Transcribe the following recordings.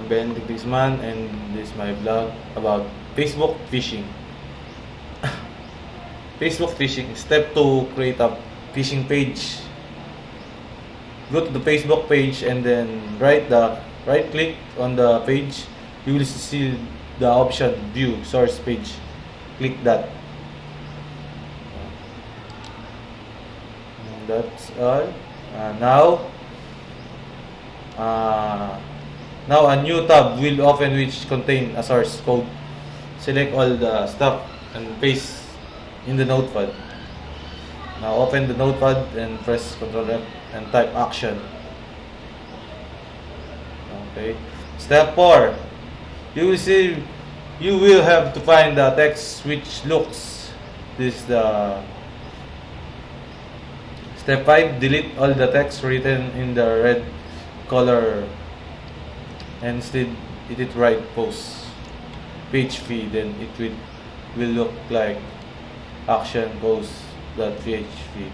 Ben Tiktikman, and this is my vlog about Facebook phishing. Facebook phishing. Step 2, create a phishing page. Go to the Facebook page and then right click on the page. You will see the option view source page. Click that. That's all. Now a new tab will open which contain a source code. Select all the stuff and paste in the notepad. Now open the notepad and press Ctrl F and type action. Okay. Step 4. You will have to find the text which looks this the Step 5. Delete all the text written in the red color and instead it write post PHP, then it will look like action post.php.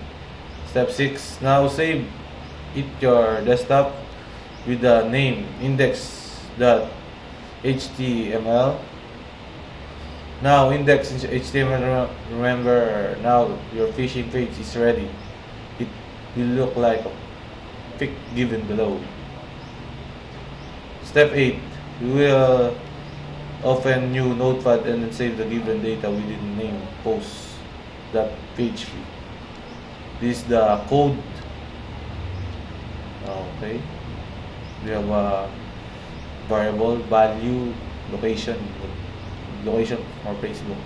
Step 6. Now save it your desktop with the name index.html. Now index.html, remember, now your phishing page is ready. It will look like a pic given below. Step 8. You will open new notepad and then save the given data within name post.php. This is the code. Okay. We have a variable, value, location for Facebook.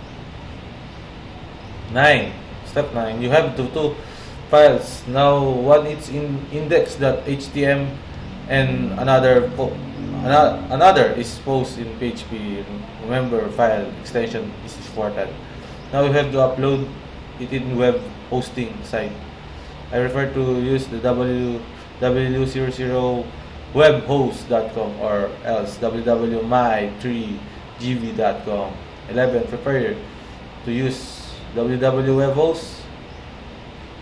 9. Step 9. You have two files. Now one is in index.html and another is post in PHP. Remember, file extension is important. Now you have to upload it in web hosting site. I prefer to use the www.webhost.com or else www.my3gv.com. 11. Prepare to use www.webhost.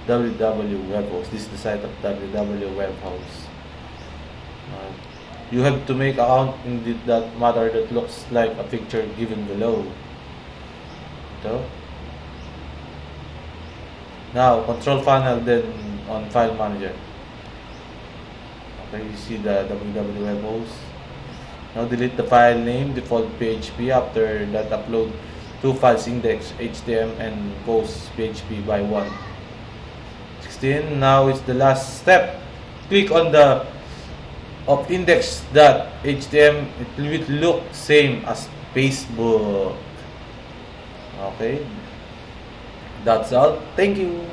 This is the site of www.webhost. You have to make account in that matter that looks like a picture given below. Ito. Now, control panel, then on file manager. Okay, you see the www.webhost. Now delete the file name, default PHP. After that, upload two files, index.html and post.php by one. 16. Now it's the last step. Click on the of index.html. It will look same as Facebook. Okay, that's all. Thank you.